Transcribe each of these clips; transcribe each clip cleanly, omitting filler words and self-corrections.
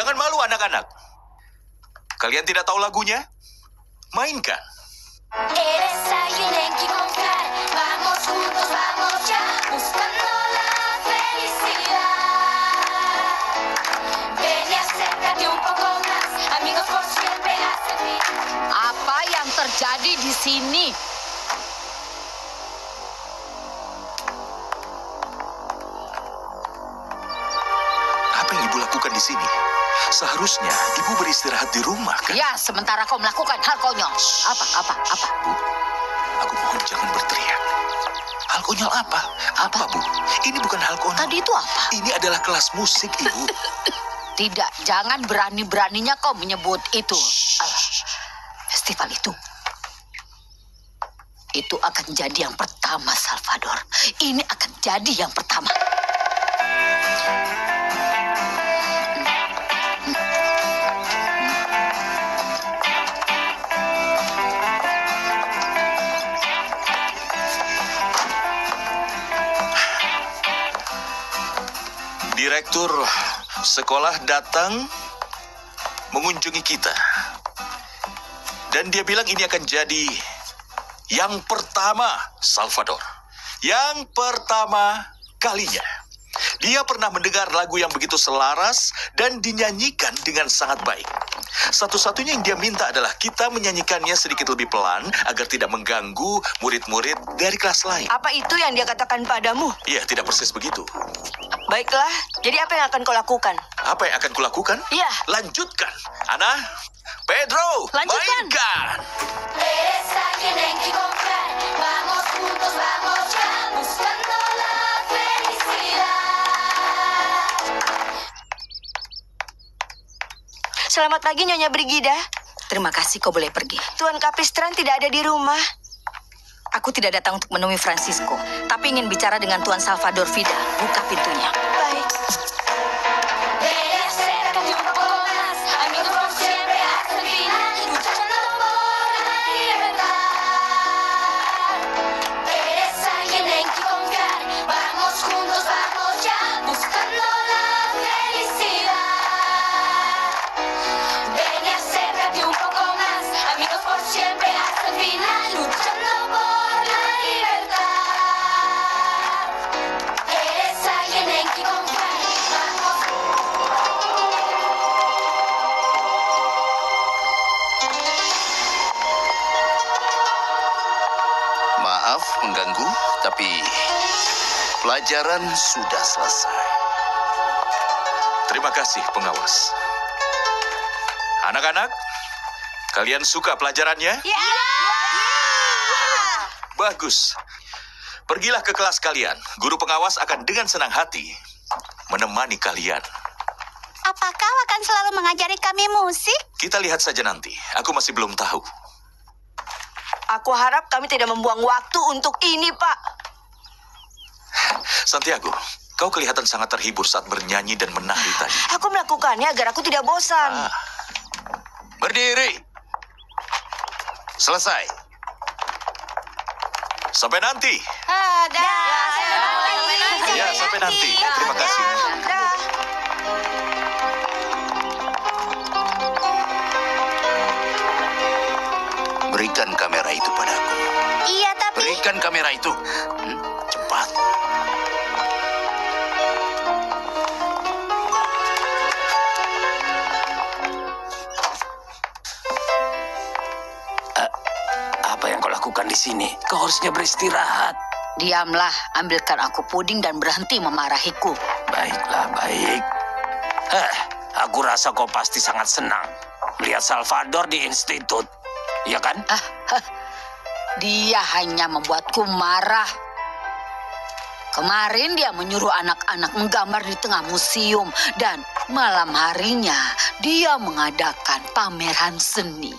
Jangan malu anak-anak. Kalian tidak tahu lagunya? Mainkan. Eres alguien en quien confiar. Vamos juntos, vamos ya, buscando la felicidad. Ven y acércate un poco más, amigos por siempre hasta el fin. Apa yang terjadi di sini? Apa yang ibu lakukan di sini? Seharusnya ibu beristirahat di rumah, kan? Ya, sementara kau melakukan hal konyol. Apa? Bu, aku mohon jangan berteriak. Hal konyol apa? Apa, Bu? Ini bukan hal konyol. Tadi itu apa? Ini adalah kelas musik, Ibu. Tidak, jangan berani-beraninya kau menyebut itu. Festival itu. Itu akan jadi yang pertama, Salvador. Ini akan jadi yang pertama. Direktur sekolah datang mengunjungi kita. Dan dia bilang ini akan jadi yang pertama, Salvador. Yang pertama kalinya. Dia pernah mendengar lagu yang begitu selaras dan dinyanyikan dengan sangat baik. Satu-satunya yang dia minta adalah kita menyanyikannya sedikit lebih pelan agar tidak mengganggu murid-murid dari kelas lain. Apa itu yang dia katakan padamu? Iya, tidak persis begitu. Baiklah, jadi apa yang akan kau lakukan? Apa yang akan kulakukan? Iya. Lanjutkan. Ana, Pedro, Lanjutkan. mainkan. Eres alguien en quien confiar. Vamos juntos, vamos ya, buscando la felicidad. Selamat pagi, Nyonya Brigida. Terima kasih, kau boleh pergi. Tuan Capistran tidak ada di rumah. Aku tidak datang untuk menemui Francisco, tapi ingin bicara dengan Tuan Salvador Vida. Buka pintunya. Baik. Ven y acércate un poco más, amigos por siempre hasta el final, luchando por la libertad. Eres alguien en quien confiar. Vamos juntos, vamos ya, buscando la felicidad. Ven y acércate un poco más, amigos por siempre hasta el final, luchando por la libertad. Eres alguien en quien confiar. Vamos. Maaf mengganggu, tapi pelajaran sudah selesai. Terima kasih, pengawas. Anak-anak, kalian suka pelajarannya? Ya! Bagus. Pergilah ke kelas kalian. Guru pengawas akan dengan senang hati menemani kalian. Apa kau akan selalu mengajari kami musik? Kita lihat saja nanti. Aku masih belum tahu. Aku harap kami tidak membuang waktu untuk ini, Pak. Santiago, kau kelihatan sangat terhibur saat bernyanyi dan menari tadi. Aku melakukannya agar aku tidak bosan. Berdiri. Selesai. Sampai nanti. Ada. Ya, sampai nanti. Terima kasih. Dah. Berikan kamera itu padaku. Iya, tapi Berikan kamera itu. Cepat. Apa yang kau lakukan di sini? Kau harusnya beristirahat. Diamlah, ambilkan aku puding dan berhenti memarahiku. Baiklah, baik. Aku rasa kau pasti sangat senang melihat Salvador di institut. Iya kan? Dia hanya membuatku marah. Kemarin dia menyuruh anak-anak menggambar di tengah museum dan malam harinya dia mengadakan pameran seni.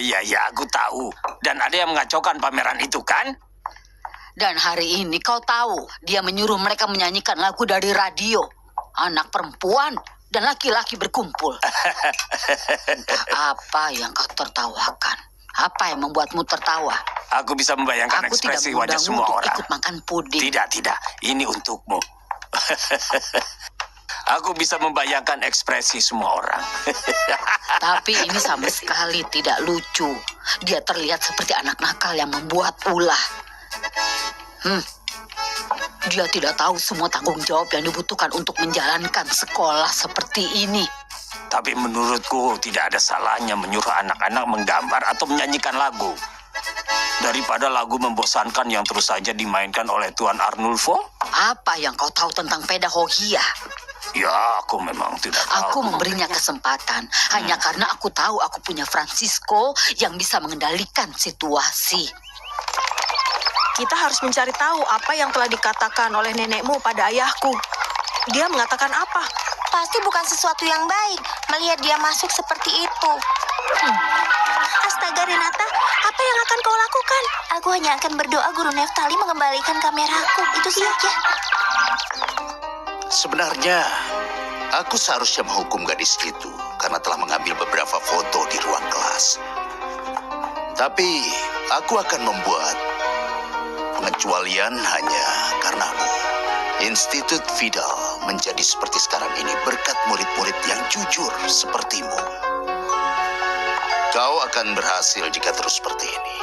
Iya, aku tahu. Dan ada yang mengacaukan pameran itu, kan? Dan hari ini kau tahu dia menyuruh mereka menyanyikan lagu dari radio. Anak perempuan dan laki-laki berkumpul. Entah apa yang kau tertawakan. Apa yang membuatmu tertawa? Aku bisa membayangkan Aku tidak ekspresi wajah mengundangmu semua untuk orang. ikut makan puding. Tidak. Ini untukmu. Aku bisa membayangkan ekspresi semua orang. Tapi ini sama sekali tidak lucu. Dia terlihat seperti anak nakal yang membuat ulah. Dia tidak tahu semua tanggung jawab yang dibutuhkan untuk menjalankan sekolah seperti ini. Tapi menurutku tidak ada salahnya menyuruh anak-anak menggambar atau menyanyikan lagu. Daripada lagu membosankan yang terus saja dimainkan oleh Tuan Arnulfo. Apa yang kau tahu tentang pedagogia? Ya, aku memang tidak tahu. Aku memberinya kesempatan hanya karena aku tahu aku punya Francisco yang bisa mengendalikan situasi. Kita harus mencari tahu apa yang telah dikatakan oleh nenekmu pada ayahku. Dia mengatakan apa? Pasti bukan sesuatu yang baik melihat dia masuk seperti itu. Astaga Renata, apa yang akan kau lakukan? Aku hanya akan berdoa Guru Neftali mengembalikan kameraku, itu saja. Sebenarnya, aku seharusnya menghukum gadis itu karena telah mengambil beberapa foto di ruang kelas. Tapi, aku akan membuat pengecualian hanya karenamu. Institut Vidal menjadi seperti sekarang ini berkat murid-murid yang jujur sepertimu. Kau akan berhasil jika terus seperti ini.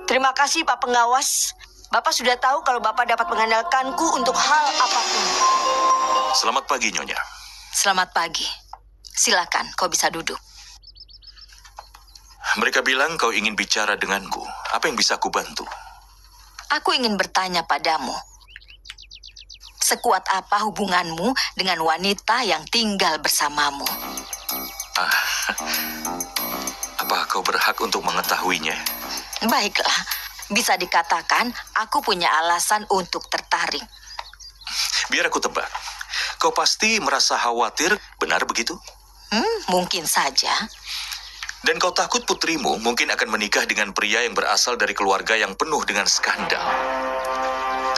Terima kasih Pak Pengawas. Bapak sudah tahu kalau Bapak dapat mengandalkanku untuk hal apapun. Selamat pagi, Nyonya. Selamat pagi. Silakan, kau bisa duduk. Mereka bilang kau ingin bicara denganku. Apa yang bisa aku bantu? Aku ingin bertanya padamu. Sekuat apa hubunganmu dengan wanita yang tinggal bersamamu? Apa kau berhak untuk mengetahuinya? Baiklah, bisa dikatakan aku punya alasan untuk tertarik. Biar aku tebak. Kau pasti merasa khawatir, benar begitu? Mungkin saja. Dan kau takut putrimu mungkin akan menikah dengan pria yang berasal dari keluarga yang penuh dengan skandal.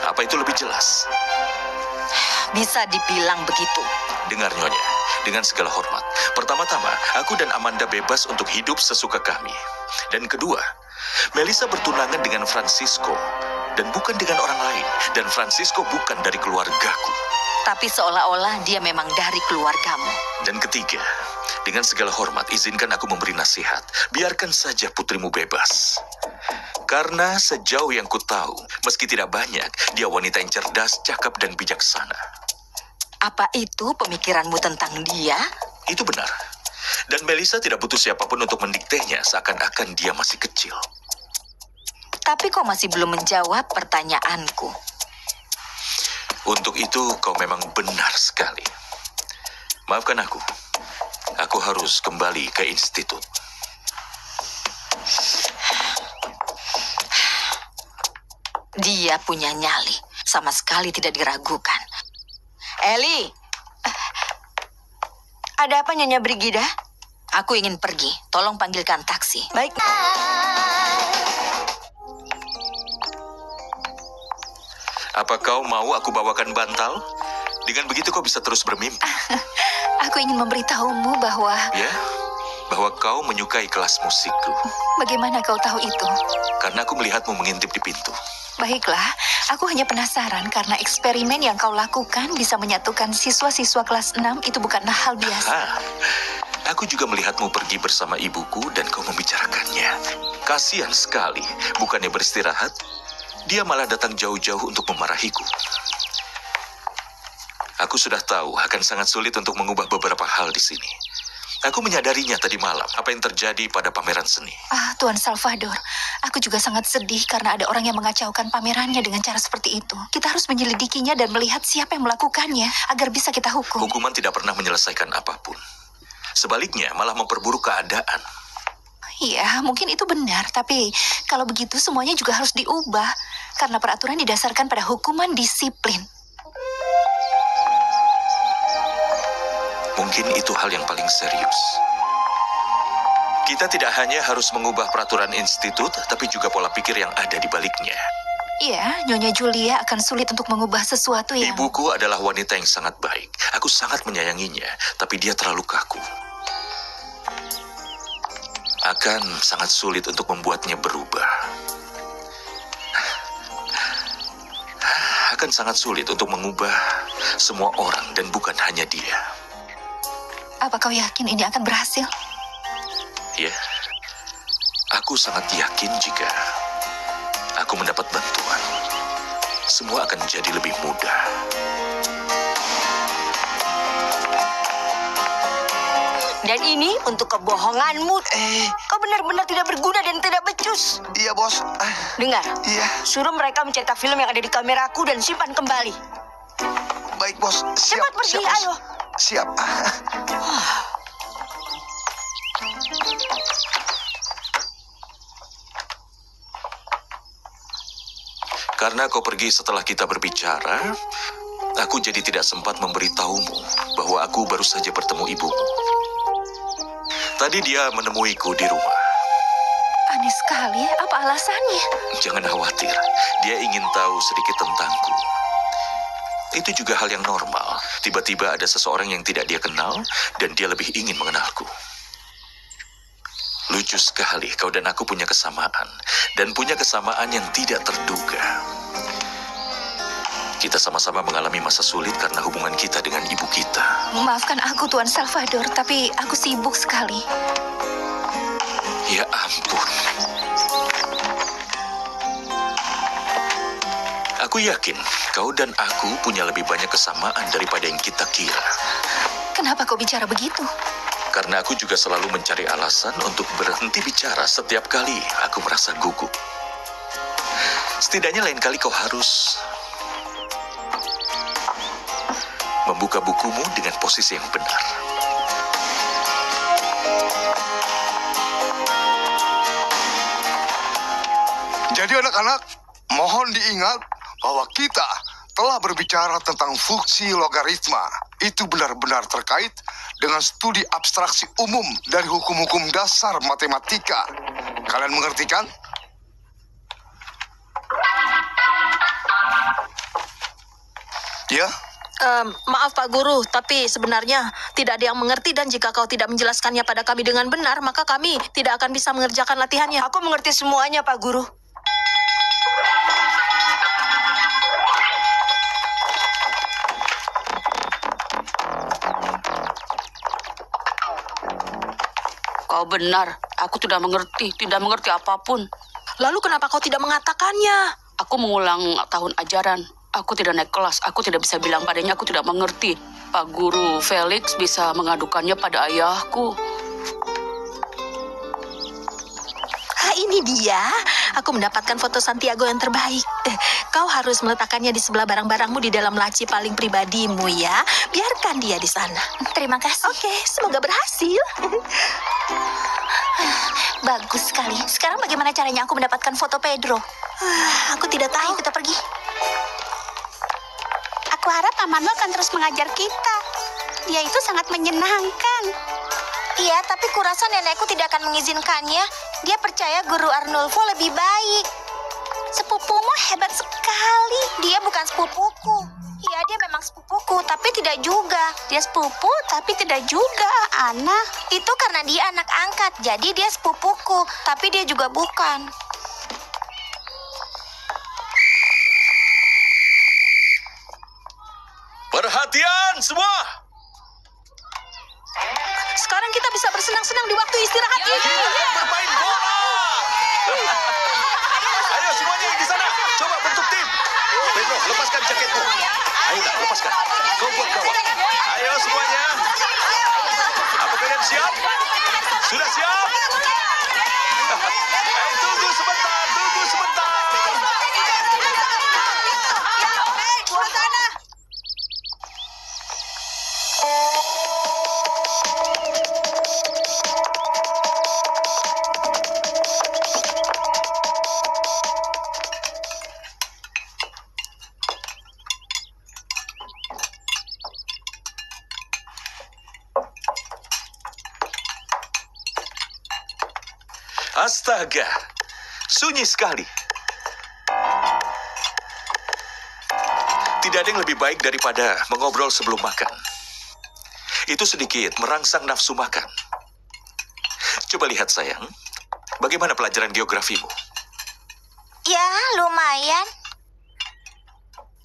Apa itu lebih jelas? Bisa dibilang begitu. Dengar, Nyonya, dengan segala hormat. Pertama-tama, aku dan Amanda bebas untuk hidup sesuka kami. Dan kedua, Melissa bertunangan dengan Francisco. Dan bukan dengan orang lain. Dan Francisco bukan dari keluargaku. Tapi seolah-olah dia memang dari keluargamu. Dan ketiga, dengan segala hormat, izinkan aku memberi nasihat. Biarkan saja putrimu bebas. Karena sejauh yang ku tahu, meski tidak banyak, dia wanita yang cerdas, cakap, dan bijaksana. Apa itu pemikiranmu tentang dia? Itu benar. Dan Melissa tidak butuh siapapun untuk mendiktenya seakan-akan dia masih kecil. Tapi kau masih belum menjawab pertanyaanku. Untuk itu kau memang benar sekali. Maafkan aku. Aku harus kembali ke institut. Dia punya nyali. Sama sekali tidak diragukan. Eli, Ada apa Nyonya Brigida? aku ingin pergi. Tolong panggilkan taksi. Baik. Apa kau mau aku bawakan bantal? Dengan begitu kau bisa terus bermimpi. Aku ingin memberitahumu bahwa Ya? Bahwa kau menyukai kelas musikku. bagaimana kau tahu itu? Karena aku melihatmu mengintip di pintu. Baiklah, aku hanya penasaran karena eksperimen yang kau lakukan bisa menyatukan siswa-siswa kelas 6 itu bukanlah hal biasa. Aku juga melihatmu pergi bersama ibuku dan kau membicarakannya. Kasihan sekali, bukannya beristirahat, dia malah datang jauh-jauh untuk memarahiku. Aku sudah tahu akan sangat sulit untuk mengubah beberapa hal di sini. Aku menyadarinya tadi malam, apa yang terjadi pada pameran seni. Tuan Salvador, aku juga sangat sedih karena ada orang yang mengacaukan pamerannya dengan cara seperti itu. Kita harus menyelidikinya dan melihat siapa yang melakukannya agar bisa kita hukum. Hukuman tidak pernah menyelesaikan apapun. Sebaliknya, malah memperburuk keadaan. Iya, mungkin itu benar, tapi kalau begitu semuanya juga harus diubah karena peraturan didasarkan pada hukuman disiplin. Mungkin itu hal yang paling serius. Kita tidak hanya harus mengubah peraturan institut, tapi juga pola pikir yang ada di baliknya. Iya, Nyonya Julia akan sulit untuk mengubah sesuatu yang... Ibuku adalah wanita yang sangat baik. Aku sangat menyayanginya, tapi dia terlalu kaku. Akan sangat sulit untuk membuatnya berubah. akan sangat sulit untuk mengubah semua orang dan bukan hanya dia. Apa kau yakin ini akan berhasil? Ya, aku sangat yakin jika aku mendapat bantuan, semua akan jadi lebih mudah. Dan ini untuk kebohonganmu. Kau benar-benar tidak berguna dan tidak becus. Iya, Bos. Dengar, Iya, suruh mereka mencetak film yang ada di kameraku dan simpan kembali. baik, Bos. Siap, Cepat pergi, siap, Bos. ayo. Siap. Karena kau pergi setelah kita berbicara, aku jadi tidak sempat memberitahumu bahwa aku baru saja bertemu ibumu. Tadi dia menemuiku di rumah. Aneh sekali, apa alasannya? Jangan khawatir, dia ingin tahu sedikit tentangku. Itu juga hal yang normal. Tiba-tiba ada seseorang yang tidak dia kenal, dan dia lebih ingin mengenalku. Lucu sekali, kau dan aku punya kesamaan. Dan punya kesamaan yang tidak terduga. Kita sama-sama mengalami masa sulit karena hubungan kita dengan ibu kita. Maafkan aku, Tuan Salvador, tapi aku sibuk sekali. Ya ampun. Aku yakin kau dan aku punya lebih banyak kesamaan daripada yang kita kira. Kenapa kau bicara begitu? Karena aku juga selalu mencari alasan untuk berhenti bicara setiap kali aku merasa gugup. Setidaknya lain kali kau harus membuka bukumu dengan posisi yang benar. Jadi anak-anak, mohon diingat bahwa kita telah berbicara tentang fungsi logaritma. Itu benar-benar terkait dengan studi abstraksi umum dari hukum-hukum dasar matematika. Kalian mengerti kan? Ya? Maaf Pak Guru, tapi sebenarnya tidak ada yang mengerti dan jika kau tidak menjelaskannya pada kami dengan benar, maka kami tidak akan bisa mengerjakan latihannya. Aku mengerti semuanya, Pak Guru. Kau benar, aku tidak mengerti apapun. Lalu kenapa kau tidak mengatakannya? Aku mengulang tahun ajaran. Aku tidak naik kelas, aku tidak bisa bilang padanya aku tidak mengerti. Pak Guru Felix bisa mengadukannya pada ayahku. Ini dia. Aku mendapatkan foto Santiago yang terbaik. Kau harus meletakkannya di sebelah barang-barangmu di dalam laci paling pribadimu ya. Biarkan dia di sana. Terima kasih. Oke, semoga berhasil. Bagus sekali. Sekarang bagaimana caranya aku mendapatkan foto Pedro? Aku tidak tahu. Ayo kita pergi. Aku harap pamanmu akan terus mengajar kita. Dia itu sangat menyenangkan. Iya, tapi kurasa nenekku tidak akan mengizinkannya. Dia percaya guru Arnulfo lebih baik. Sepupumu hebat sekali. Dia bukan sepupuku. Iya, dia memang sepupuku, tapi tidak juga. Dia sepupu tapi tidak juga, Ana. Itu karena dia anak angkat, jadi dia sepupuku. Tapi dia juga bukan. Perhatian semua! Sekarang kita bisa bersenang-senang di waktu istirahat ini. Bermain bola! Ayo semuanya yang di sana, coba bentuk tim. Pedro, lepaskan jaketmu. Ayo nak, lepaskan. Kau buat gawat. Ayo semuanya. Apa kalian siap? Sudah siap? Tunggu sebentar, tunggu sebentar. Astaga, sunyi sekali. Tidak ada yang lebih baik daripada mengobrol sebelum makan. Itu sedikit merangsang nafsu makan. Coba lihat sayang, bagaimana pelajaran geografimu? Ya, lumayan.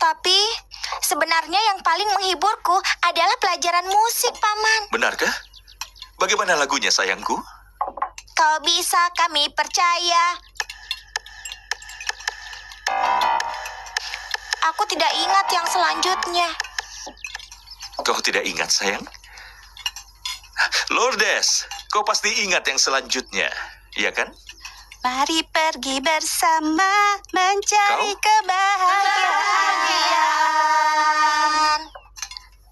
Tapi sebenarnya yang paling menghiburku adalah pelajaran musik, Paman. Benarkah? Bagaimana lagunya, sayangku? Kau bisa kami percaya. Aku tidak ingat yang selanjutnya. Kau tidak ingat, sayang? Lourdes, kau pasti ingat yang selanjutnya, iya kan? Mari pergi bersama mencari Kau? kebahagiaan.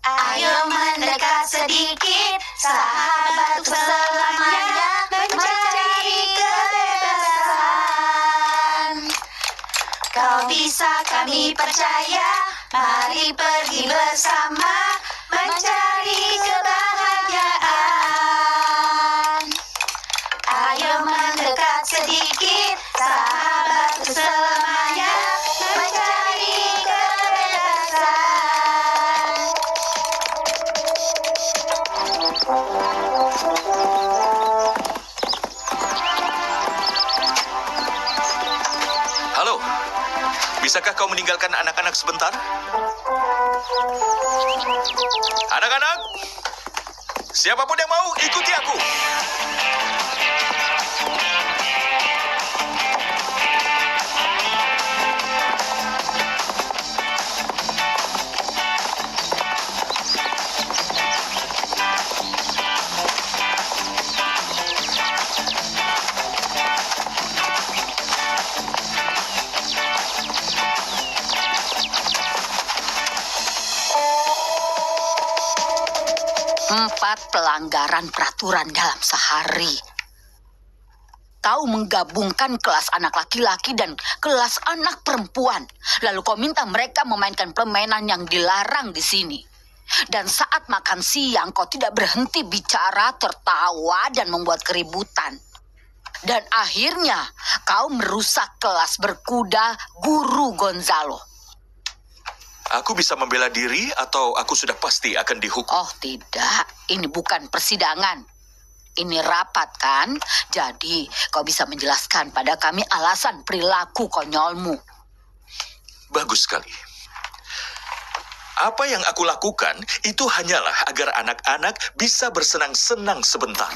Ayo mendekat sedikit, sahabat untuk selamanya, mencari kebebasan. Kau bisa kami percaya, mari pergi bersama, mencari kebahagiaan. Ayo mendekat sedikit, sahabat untuk selamanya, mencari kebebasan. Halo, bisakah kau meninggalkan anak-anak sebentar? Anak-anak, siapapun yang mau, ikuti aku. Empat pelanggaran peraturan dalam sehari. Kau menggabungkan kelas anak laki-laki dan kelas anak perempuan. Lalu kau minta mereka memainkan permainan yang dilarang di sini. Dan saat makan siang kau tidak berhenti bicara, tertawa, dan membuat keributan. Dan akhirnya kau merusak kelas berkuda Guru Gonzalo. Aku bisa membela diri atau aku sudah pasti akan dihukum? Oh tidak, ini bukan persidangan. Ini rapat kan? Jadi kau bisa menjelaskan pada kami alasan perilaku konyolmu. Bagus sekali. Apa yang aku lakukan itu hanyalah agar anak-anak bisa bersenang-senang sebentar.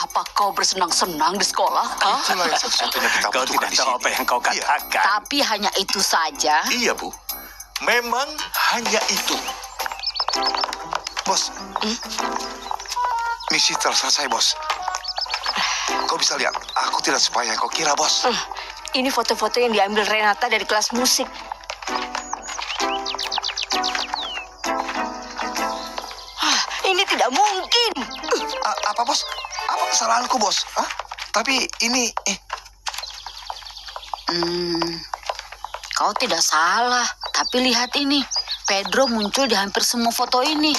Apa kau bersenang-senang di sekolah? Hah? Itulah yang satu-satunya kita Kau butuhkan tidak di tahu sini. apa yang kau Iya. katakan. Tapi hanya itu saja. Iya, Bu. Memang hanya itu. Bos, misi telah selesai, Bos. Kau bisa lihat, aku tidak sepanjang yang kau kira, Bos. Ini foto-foto yang diambil Renata dari kelas musik. Ini tidak mungkin. Apa, Bos? Apa kesalahanku, Bos? Hah? Tapi ini... Kau tidak salah. Tapi lihat ini. Pedro muncul di hampir semua foto ini.